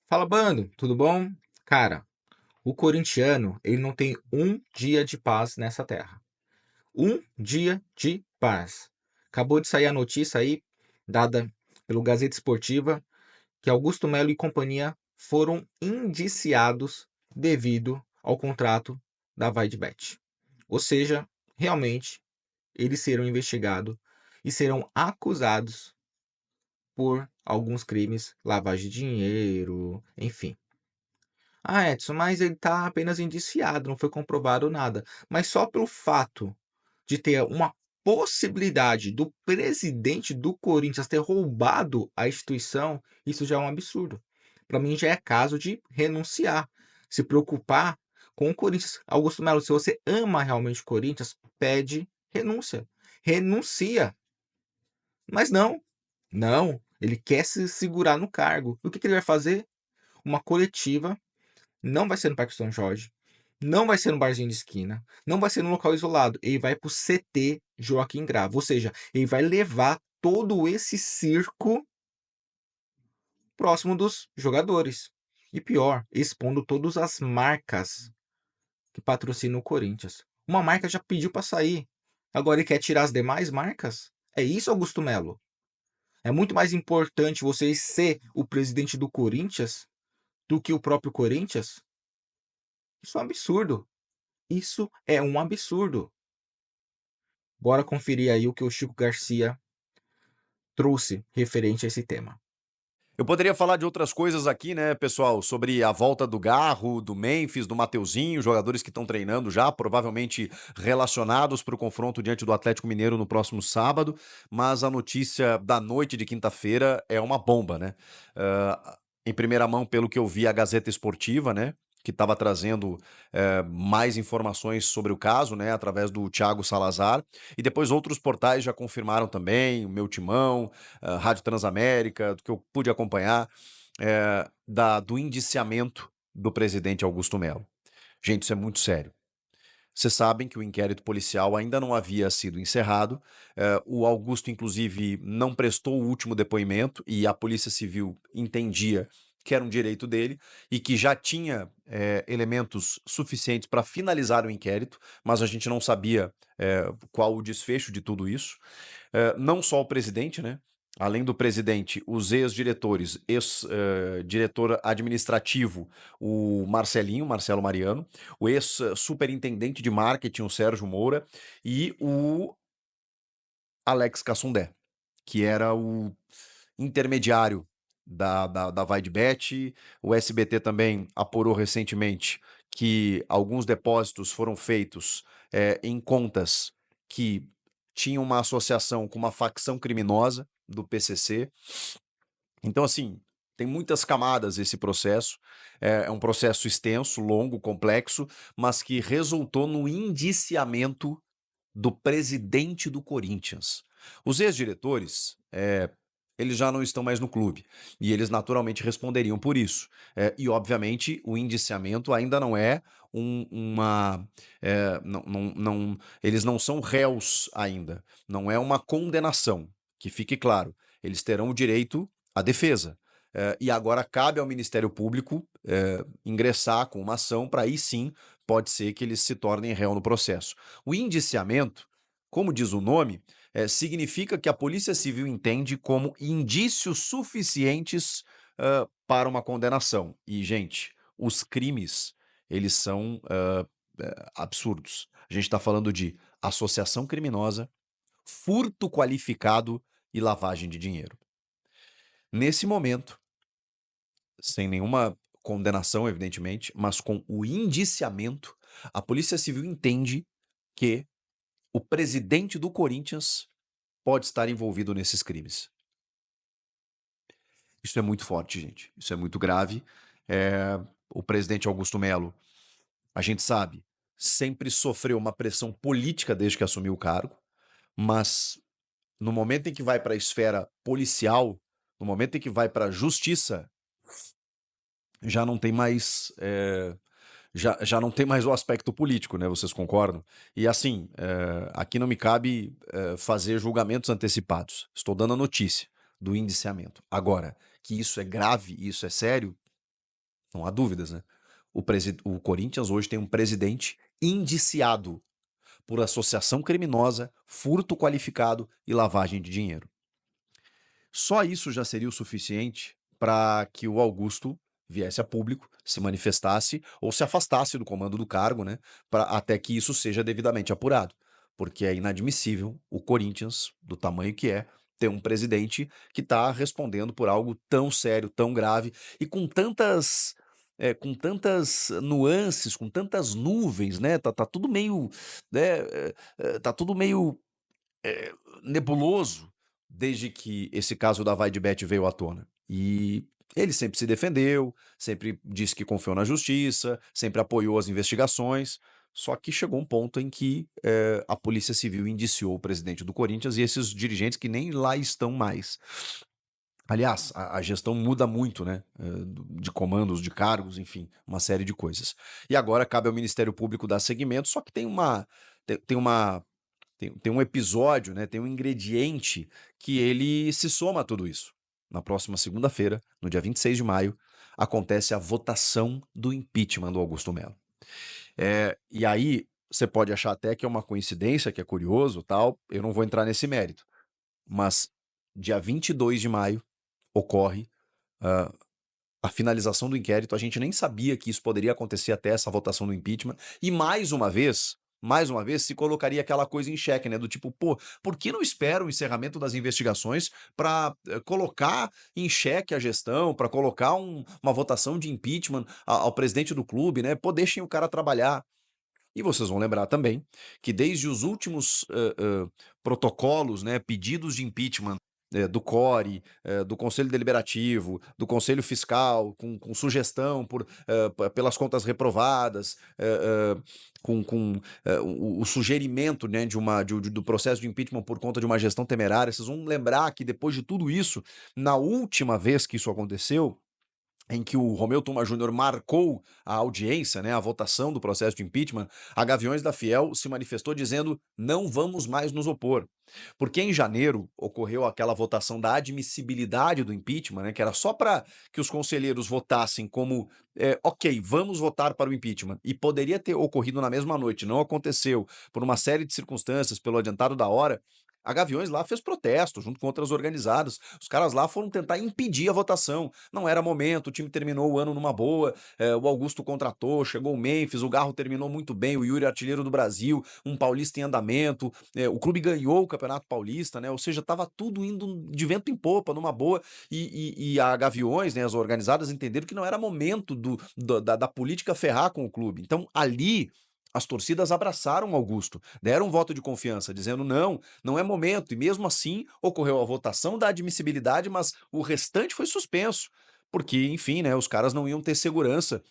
Fala, bando, tudo bom? Cara, o corintiano, ele não tem um dia de paz nessa terra. Um dia de paz. Acabou de sair a notícia aí, dada pelo Gazeta Esportiva, que Augusto Melo e companhia foram indiciados devido ao contrato da Vaidbet. Ou seja, realmente, eles serão investigados e serão acusados por alguns crimes, lavagem de dinheiro, enfim. Ah, Edson, mas ele está apenas indiciado, não foi comprovado nada. Mas só pelo fato de ter uma possibilidade do presidente do Corinthians ter roubado a instituição, isso já é um absurdo. Para mim já é caso de renunciar, se preocupar com o Corinthians. Augusto Melo, se você ama realmente o Corinthians, pede renúncia. Renuncia. Mas não, não. Ele quer se segurar no cargo. O que ele vai fazer? Uma coletiva, não vai ser no Parque São Jorge, não vai ser no barzinho de esquina, não vai ser num local isolado. Ele vai pro CT Joaquim Grava, ou seja, ele vai levar todo esse circo próximo dos jogadores. E pior, expondo todas as marcas que patrocinam o Corinthians. Uma marca já pediu para sair. Agora ele quer tirar as demais marcas? É isso, Augusto Melo? É muito mais importante você ser o presidente do Corinthians do que o próprio Corinthians? Isso é um absurdo. Isso é um absurdo. Bora conferir aí o que o Chico Garcia trouxe referente a esse tema. Eu poderia falar de outras coisas aqui, né, pessoal, sobre a volta do Garro, do Memphis, do Mateuzinho, jogadores que estão treinando já, provavelmente relacionados para o confronto diante do Atlético Mineiro no próximo sábado, mas a notícia da noite de quinta-feira é uma bomba, né? Em primeira mão, pelo que eu vi, a Gazeta Esportiva, né? Que estava trazendo mais informações sobre o caso, né, através do Thiago Salazar, e depois outros portais já confirmaram também, o Meu Timão, Rádio Transamérica, do que eu pude acompanhar, do indiciamento do presidente Augusto Melo. Gente, isso é muito sério. Vocês sabem que o inquérito policial ainda não havia sido encerrado. O Augusto, inclusive, não prestou o último depoimento e a Polícia Civil entendia que era um direito dele e que já tinha elementos suficientes para finalizar o inquérito, mas a gente não sabia qual o desfecho de tudo isso. Não só o presidente, né? Além do presidente, os ex-diretores, ex-diretor administrativo, o Marcelinho, Marcelo Mariano, o ex-superintendente de marketing, o Sérgio Moura, e o Alex Cassundé, que era o intermediário da Vaidbet. O SBT também apurou recentemente que alguns depósitos foram feitos em contas que tinham uma associação com uma facção criminosa do PCC. Então, assim, tem muitas camadas esse processo. É um processo extenso, longo, complexo, mas que resultou no indiciamento do presidente do Corinthians. Os ex-diretores, eles já não estão mais no clube e eles naturalmente responderiam por isso. E, obviamente, o indiciamento ainda não é uma. Eles não são réus ainda. Não é uma condenação. Que fique claro, eles terão o direito à defesa. E agora cabe ao Ministério Público ingressar com uma ação para aí sim pode ser que eles se tornem réu no processo. O indiciamento, como diz o nome, significa que a Polícia Civil entende como indícios suficientes para uma condenação. E, gente, os crimes, eles são absurdos. A gente está falando de associação criminosa, furto qualificado e lavagem de dinheiro. Nesse momento, sem nenhuma condenação, evidentemente, mas com o indiciamento, a Polícia Civil entende que o presidente do Corinthians pode estar envolvido nesses crimes. Isso é muito forte, gente. Isso é muito grave. O presidente Augusto Melo, a gente sabe, sempre sofreu uma pressão política desde que assumiu o cargo, mas no momento em que vai para a esfera policial, no momento em que vai para a justiça, já não tem mais já não tem mais o aspecto político, né? Vocês concordam? E assim, aqui não me cabe fazer julgamentos antecipados. Estou dando a notícia do indiciamento. Agora, que isso é grave, isso é sério, não há dúvidas, né? O Corinthians hoje tem um presidente indiciado por associação criminosa, furto qualificado e lavagem de dinheiro. Só isso já seria o suficiente para que o Augusto viesse a público, se manifestasse ou se afastasse do comando do cargo, né, até que isso seja devidamente apurado. Porque é inadmissível o Corinthians, do tamanho que é, ter um presidente que está respondendo por algo tão sério, tão grave e com tantas nuances, com tantas nuvens, né? Tá tudo meio, né? Tá tudo meio eh, nebuloso desde que esse caso da Vai de Bet veio à tona. E ele sempre se defendeu, sempre disse que confiou na justiça, sempre apoiou as investigações. Só que chegou um ponto em que a Polícia Civil indiciou o presidente do Corinthians e esses dirigentes que nem lá estão mais. Aliás, a gestão muda muito, né? De comandos, de cargos, enfim, uma série de coisas. E agora cabe ao Ministério Público dar seguimento, só que tem um episódio, né, tem um ingrediente que ele se soma a tudo isso. Na próxima segunda-feira, no dia 26 de maio, acontece a votação do impeachment do Augusto Melo. E aí você pode achar até que é uma coincidência, que é curioso, tal, eu não vou entrar nesse mérito, mas dia 22 de maio ocorre ah, a finalização do inquérito, a gente nem sabia que isso poderia acontecer até essa votação do impeachment, e mais uma vez se colocaria aquela coisa em xeque, né, do tipo, pô, por que não espera o encerramento das investigações para colocar em xeque a gestão, para colocar uma votação de impeachment ao presidente do clube, né? Pô, deixem o cara trabalhar. E vocês vão lembrar também que desde os últimos protocolos, né, pedidos de impeachment do CORE, do Conselho Deliberativo, do Conselho Fiscal, com sugestão pelas contas reprovadas, com o sugerimento, né, do processo de impeachment por conta de uma gestão temerária. Vocês vão lembrar que depois de tudo isso, na última vez que isso aconteceu, em que o Romeu Tuma Júnior marcou a audiência, né, a votação do processo de impeachment, a Gaviões da Fiel se manifestou dizendo: não vamos mais nos opor. Porque em janeiro ocorreu aquela votação da admissibilidade do impeachment, né, que era só para que os conselheiros votassem como, ok, vamos votar para o impeachment. E poderia ter ocorrido na mesma noite, não aconteceu, por uma série de circunstâncias, pelo adiantado da hora. A Gaviões lá fez protesto, junto com outras organizadas. Os caras lá foram tentar impedir a votação. Não era momento, o time terminou o ano numa boa, o Augusto contratou, chegou o Memphis, o Garro terminou muito bem, o Yuri artilheiro do Brasil, um paulista em andamento, o clube ganhou o Campeonato Paulista, né? Ou seja, estava tudo indo de vento em popa, numa boa, e a Gaviões, né, as organizadas, entenderam que não era momento da política ferrar com o clube. Então, ali, as torcidas abraçaram Augusto, deram um voto de confiança, dizendo não, não é momento. E mesmo assim, ocorreu a votação da admissibilidade, mas o restante foi suspenso. Porque, enfim, né, os caras não iam ter segurança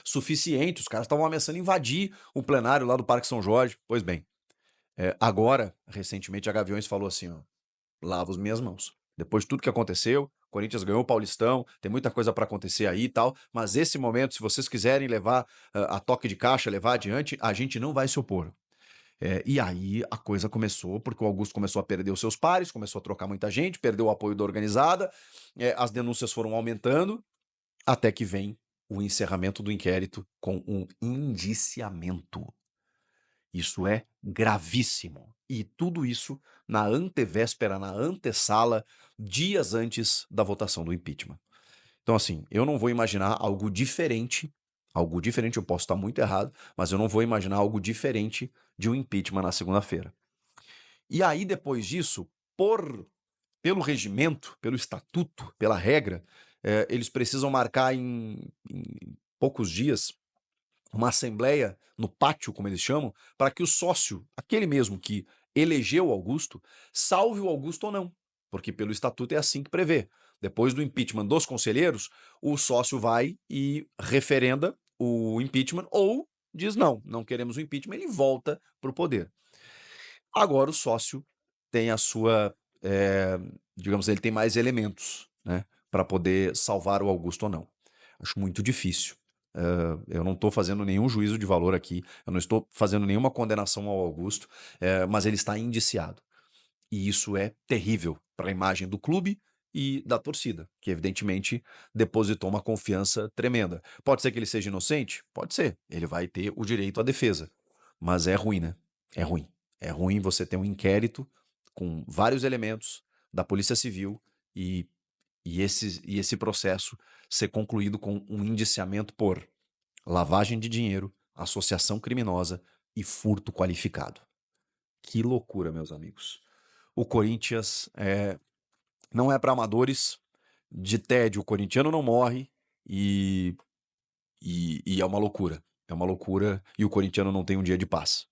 suficiente, os caras estavam ameaçando invadir o plenário lá do Parque São Jorge. Pois bem, agora, recentemente, a Gaviões falou assim, ó, lavo as minhas mãos. Depois de tudo que aconteceu, o Corinthians ganhou o Paulistão, tem muita coisa para acontecer aí e tal, mas esse momento, se vocês quiserem levar a toque de caixa, levar adiante, a gente não vai se opor. E aí a coisa começou, porque o Augusto começou a perder os seus pares, começou a trocar muita gente, perdeu o apoio da organizada, as denúncias foram aumentando, até que vem o encerramento do inquérito com um indiciamento. Isso é gravíssimo. E tudo isso na antevéspera, na antessala, dias antes da votação do impeachment. Então, assim, eu não vou imaginar algo diferente. Algo diferente, eu posso estar muito errado, mas eu não vou imaginar algo diferente de um impeachment na segunda-feira. E aí, depois disso, pelo regimento, pelo estatuto, pela regra, eles precisam marcar em poucos dias uma assembleia no pátio, como eles chamam, para que o sócio, aquele mesmo que elegeu o Augusto, salve o Augusto ou não. Porque pelo estatuto é assim que prevê. Depois do impeachment dos conselheiros, o sócio vai e referenda o impeachment ou diz não, não queremos o impeachment, ele volta para o poder. Agora o sócio tem a sua, digamos, ele tem mais elementos, né, para poder salvar o Augusto ou não. Acho muito difícil. Eu não estou fazendo nenhum juízo de valor aqui, eu não estou fazendo nenhuma condenação ao Augusto, mas ele está indiciado. E isso é terrível para a imagem do clube e da torcida, que evidentemente depositou uma confiança tremenda. Pode ser que ele seja inocente? Pode ser. Ele vai ter o direito à defesa. Mas é ruim, né? É ruim. É ruim você ter um inquérito com vários elementos da Polícia Civil e, e esse processo ser concluído com um indiciamento por lavagem de dinheiro, associação criminosa e furto qualificado. Que loucura, meus amigos. O Corinthians não é para amadores. De tédio, o corintiano não morre e, e é uma loucura. É uma loucura e o corintiano não tem um dia de paz.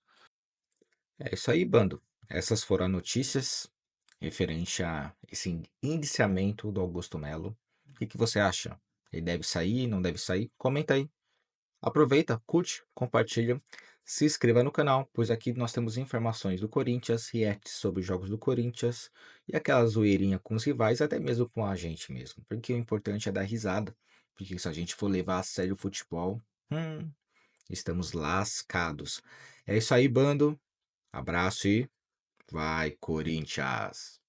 É isso aí, bando. Essas foram as notícias referente a esse indiciamento do Augusto Melo. O que que você acha? Ele deve sair, não deve sair? Comenta aí. Aproveita, curte, compartilha, se inscreva no canal, pois aqui nós temos informações do Corinthians, reacts sobre os jogos do Corinthians e aquela zoeirinha com os rivais, até mesmo com a gente mesmo. Porque o importante é dar risada. Porque se a gente for levar a sério o futebol, estamos lascados. É isso aí, bando. Abraço e vai, Corinthians!